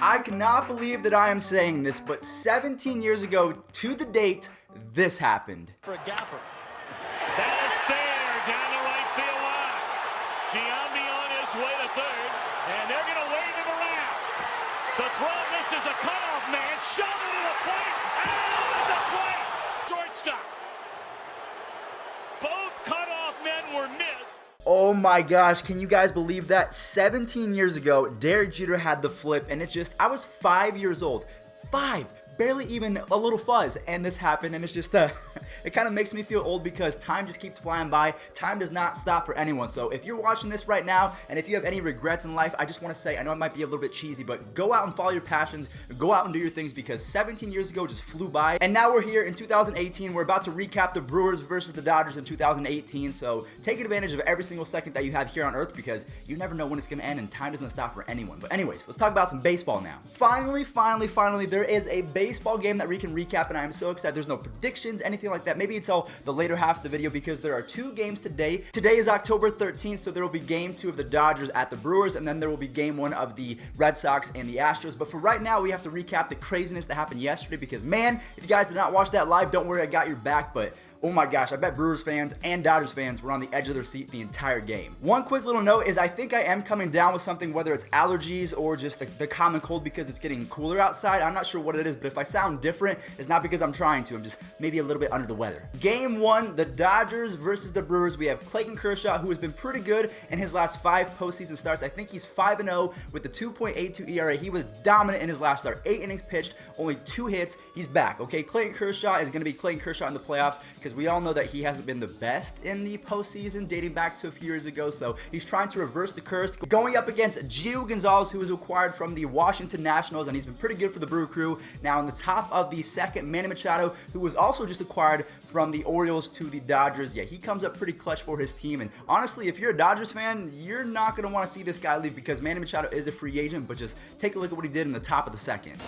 I cannot believe that I am saying this, but 17 years ago to the date, this happened. For a gapper. That is fair down the right field line. Giambi on his way to third, and they're going to wave him around. The throw misses a cutoff man, shot into the plate, out at the plate. Shortstop. Both cutoff men were missed. Oh my gosh, can you guys believe that? 17 years ago, Derek Jeter had the flip, and it's just, I was 5 years old. 5! Barely even a little fuzz, and this happened, and it's just it kind of makes me feel old because time just keeps flying by. Time does not stop for anyone. So if you're watching this right now and if you have any regrets in life, I just want to say, I know it might be a little bit cheesy, but go out and follow your passions, go out and do your things, because 17 years ago just flew by, and now we're here in 2018. We're about to recap the Brewers versus the Dodgers in 2018, so take advantage of every single second that you have here on Earth, because you never know when it's going to end, and time doesn't stop for anyone. But anyways, let's talk about some baseball now. Finally, there is a baseball game that we can recap, and I am so excited. There's no predictions, anything like that. Maybe until the later half of the video, because there are 2 games today. Today is October 13th, so there will be game 2 of the Dodgers at the Brewers, and then there will be game 1 of the Red Sox and the Astros. But for right now, we have to recap the craziness that happened yesterday, because man, if you guys did not watch that live, don't worry, I got your back. But oh my gosh, I bet Brewers fans and Dodgers fans were on the edge of their seat the entire game. One quick little note is I think I am coming down with something, whether it's allergies or just the common cold, because it's getting cooler outside. I'm not sure what it is, but if I sound different, it's not because I'm trying to. I'm just maybe a little bit under the weather. Game 1, the Dodgers versus the Brewers. We have Clayton Kershaw, who has been pretty good in his last 5 postseason starts. I think he's 5-0 with the 2.82 ERA. He was dominant in his last start. 8 innings pitched, only 2 hits. He's back, okay? Clayton Kershaw is going to be Clayton Kershaw in the playoffs, because we all know that he hasn't been the best in the postseason dating back to a few years ago, so he's trying to reverse the curse. Going up against Gio Gonzalez, who was acquired from the Washington Nationals, and he's been pretty good for the Brew Crew. Now in the top of the second, Manny Machado, who was also just acquired from the Orioles to the Dodgers. Yeah, he comes up pretty clutch for his team, and honestly, if you're a Dodgers fan, you're not going to want to see this guy leave, because Manny Machado is a free agent, but just take a look at what he did in the top of the second.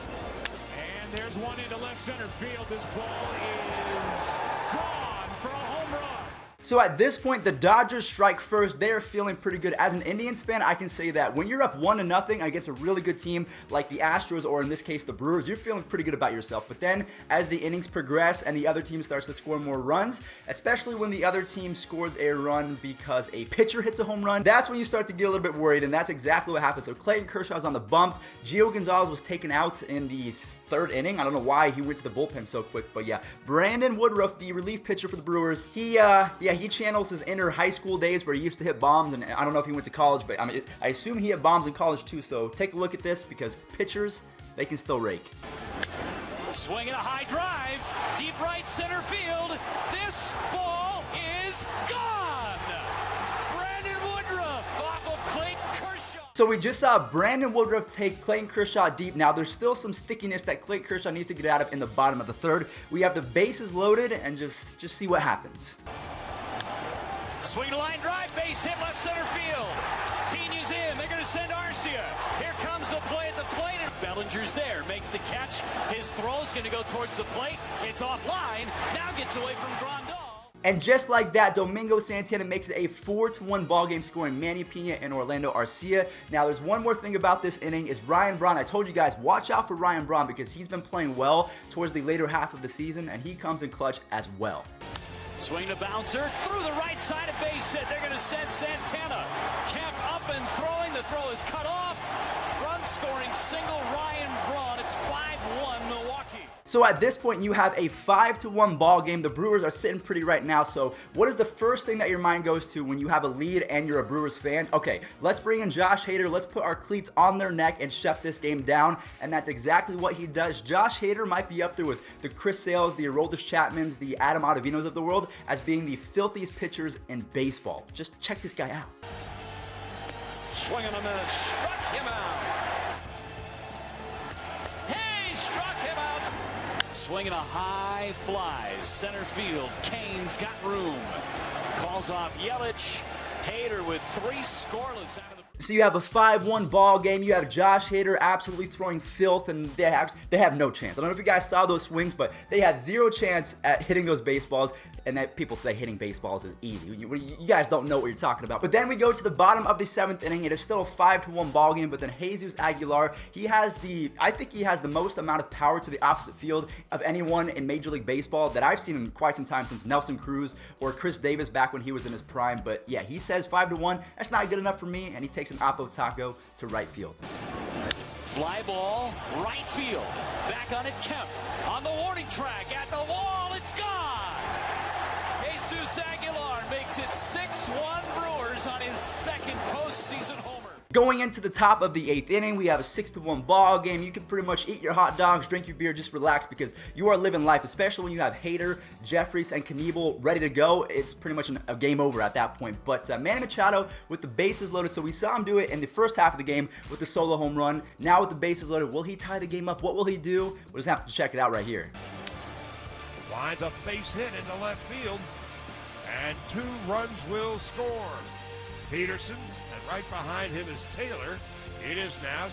And there's one into left center field. This ball is gone for a home run. So at this point, the Dodgers strike first. They are feeling pretty good. As an Indians fan, I can say that when you're up 1-0 against a really good team like the Astros, or in this case, the Brewers, you're feeling pretty good about yourself. But then as the innings progress and the other team starts to score more runs, especially when the other team scores a run because a pitcher hits a home run, that's when you start to get a little bit worried, and that's exactly what happened. So Clayton Kershaw's on the bump. Gio Gonzalez was taken out in the 3rd inning. I don't know why he went to the bullpen so quick, but yeah. Brandon Woodruff, the relief pitcher for the Brewers, he channels his inner high school days where he used to hit bombs, and I don't know if he went to college, but I mean, I assume he hit bombs in college too, so take a look at this, because pitchers, they can still rake. Swinging a high drive, deep right center field. This ball is gone. Brandon Woodruff off of Clayton Kershaw. So we just saw Brandon Woodruff take Clayton Kershaw deep. Now there's still some stickiness that Clayton Kershaw needs to get out of in the bottom of the 3rd. We have the bases loaded, and just see what happens. Swing to line drive, base hit left center field. Pena's in, they're going to send Arcia. Here comes the play at the plate, and Bellinger's there, makes the catch. His throw's going to go towards the plate. It's offline, now gets away from Grandal. And just like that, Domingo Santana makes it a 4-1 ball game, scoring Manny Pena and Orlando Arcia. Now, there's one more thing about this inning is Ryan Braun. I told you guys, watch out for Ryan Braun, because he's been playing well towards the later half of the season, and he comes in clutch as well. Swing to bouncer, through the right side of base hit. They're going to send Santana. Kemp up and throwing. The throw is cut off. Run scoring single, Ryan Braun. It's 5-1 Milwaukee. So at this point, you have a 5-1 ball game. The Brewers are sitting pretty right now. So what is the first thing that your mind goes to when you have a lead and you're a Brewers fan? Okay, let's bring in Josh Hader. Let's put our cleats on their neck and shut this game down. And that's exactly what he does. Josh Hader might be up there with the Chris Sales, the Aroldis Chapmans, the Adam Ottovinos of the world as being the filthiest pitchers in baseball. Just check this guy out. Swing and a miss. Struck him out. Struck him out. Swinging a high fly, center field. Kane's got room. Calls off Yelich. Hader with 3 scoreless out of the... So you have a 5-1 ball game. You have Josh Hader absolutely throwing filth, and they have no chance. I don't know if you guys saw those swings, but they had 0 chance at hitting those baseballs. And that people say hitting baseballs is easy. You guys don't know what you're talking about. But then we go to the bottom of the 7th inning. It is still a 5-1 ball game. But then Jesus Aguilar, I think he has the most amount of power to the opposite field of anyone in Major League Baseball that I've seen in quite some time, since Nelson Cruz or Chris Davis back when he was in his prime. But yeah, he says 5-1. That's not good enough for me, and he takes an Oppo Taco to right field. Fly ball, right field. Back on it, Kemp. On the warning track, at the wall, it's gone! Jesus Aguilar makes it 6-1 Brewers on his 2nd postseason homer. Going into the top of the 8th inning, we have a 6-1 ball game. You can pretty much eat your hot dogs, drink your beer, just relax, because you are living life, especially when you have Hader, Jeffries, and Knievel ready to go. It's pretty much a game over at that point. But Manny Machado with the bases loaded, so we saw him do it in the first half of the game with the solo home run. Now with the bases loaded, will he tie the game up? What will he do? We'll just have to check it out right here. Winds a base hit into left field, and 2 runs will score. Peterson, and right behind him is Taylor. It is now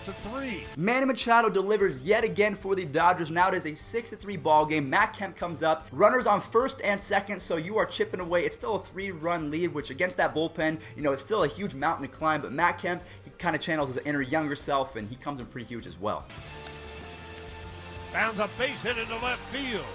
6-3. Manny Machado delivers yet again for the Dodgers. Now it is a 6-3 ball game. Matt Kemp comes up. Runners on 1st and 2nd, so you are chipping away. It's still a 3-run lead, which against that bullpen, it's still a huge mountain to climb. But Matt Kemp, he kind of channels his inner younger self, and he comes in pretty huge as well. Bounds a base hit into left field.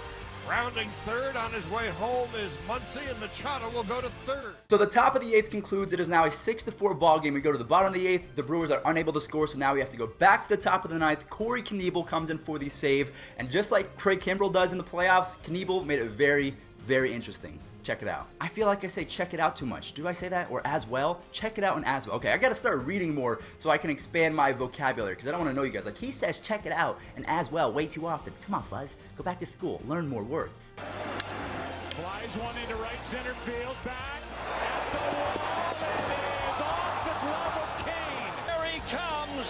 Rounding 3rd on his way home is Muncy, and Machado will go to 3rd. So the top of the 8th concludes. It is now a 6-4 ball game. We go to the bottom of the 8th. The Brewers are unable to score, so now we have to go back to the top of the 9th. Corey Knievel comes in for the save, and just like Craig Kimbrell does in the playoffs, Knievel made it very, very interesting. Check it out. I feel like I say check it out too much. Do I say that? Or as well? Check it out and as well. Okay, I gotta start reading more so I can expand my vocabulary, because I don't want to know you guys. Like, he says check it out and as well way too often. Come on, Fuzz. Go back to school. Learn more words. Flies one into right center field. Back at the wall. It is off the glove of Kane. There he comes.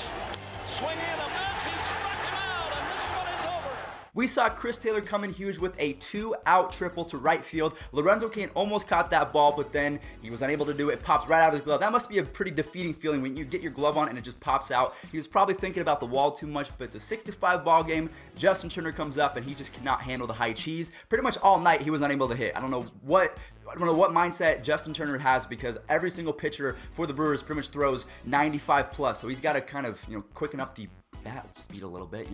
Swinging a miss. He struck him out, and this one is over. We saw Chris Taylor come in huge with a 2-out triple to right field. Lorenzo Cain almost caught that ball, but then he was unable to do it. It pops right out of his glove. That must be a pretty defeating feeling when you get your glove on and it just pops out. He was probably thinking about the wall too much, but it's a 6-5 ball game. Justin Turner comes up and he just cannot handle the high cheese. Pretty much all night he was unable to hit. I don't know what mindset Justin Turner has, because every single pitcher for the Brewers pretty much throws 95 plus. So he's got to kind of, quicken up the bat speed a little bit.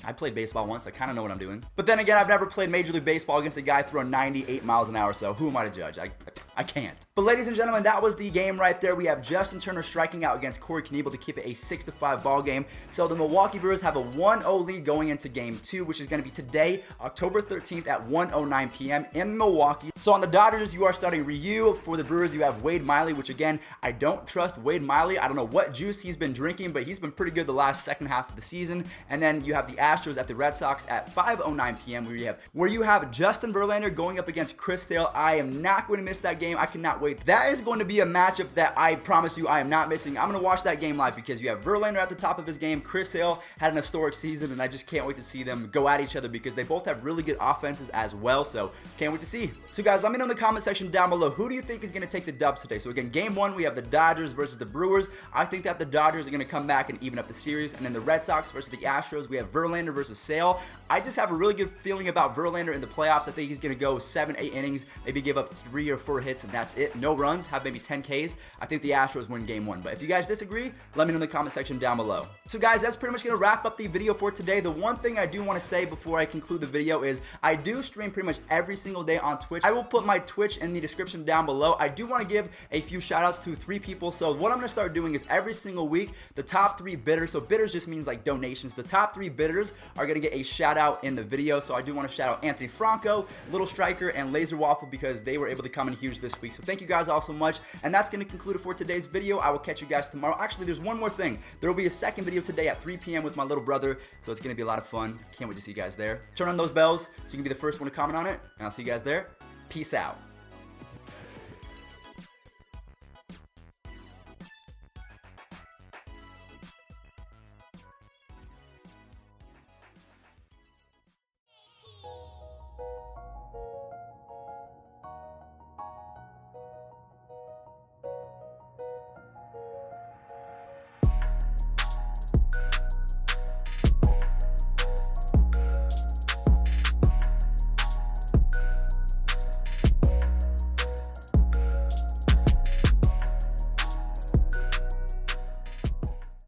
I played baseball once. I kind of know what I'm doing. But then again, I've never played Major League Baseball against a guy throwing 98 miles an hour, so who am I to judge? I can't. But ladies and gentlemen, that was the game right there. We have Justin Turner striking out against Corey Knievel to keep it a 6-5 ball game. So the Milwaukee Brewers have a 1-0 lead going into game 2, which is going to be today, October 13th at 1:09 p.m. in Milwaukee. So on the Dodgers, you are starting Ryu. For the Brewers, you have Wade Miley, which again, I don't trust Wade Miley. I don't know what juice he's been drinking, but he's been pretty good the last second half of the season. And then you have the Astros at the Red Sox at 5:09 p.m. where you have Justin Verlander going up against Chris Sale. I am not going to miss that game. I cannot wait. That is going to be a matchup that I promise you I am not missing. I'm going to watch that game live, because you have Verlander at the top of his game. Chris Sale had an historic season, and I just can't wait to see them go at each other, because they both have really good offenses as well. So can't wait to see. So guys, let me know in the comment section down below, who do you think is going to take the dubs today? So again, game 1, we have the Dodgers versus the Brewers. I think that the Dodgers are going to come back and even up the series. And then the Red Sox versus the Astros, we have Verlander versus Sale. I just have a really good feeling about Verlander in the playoffs. I think he's going to go 7-8 innings, maybe give up 3 or 4 hits, and that's it. No runs, have maybe 10 Ks. I think the Astros win game 1. But if you guys disagree, let me know in the comment section down below. So guys, that's pretty much going to wrap up the video for today. The one thing I do want to say before I conclude the video is I do stream pretty much every single day on Twitch. I will put my Twitch in the description down below. I do want to give a few shout outs to 3 people. So what I'm going to start doing is every single week, the top 3 bidders, so bidders just means like donations, the top 3 bidders are going to get a shout out in the video. So I do want to shout out Anthony Franco, Little Striker, and Laser Waffle, because they were able to come in huge this week. So thank you guys all so much. And that's going to conclude it for today's video. I will catch you guys tomorrow. Actually, there's one more thing. There will be a second video today at 3 p.m. with my little brother. So it's going to be a lot of fun. Can't wait to see you guys there. Turn on those bells so you can be the first one to comment on it. And I'll see you guys there. Peace out.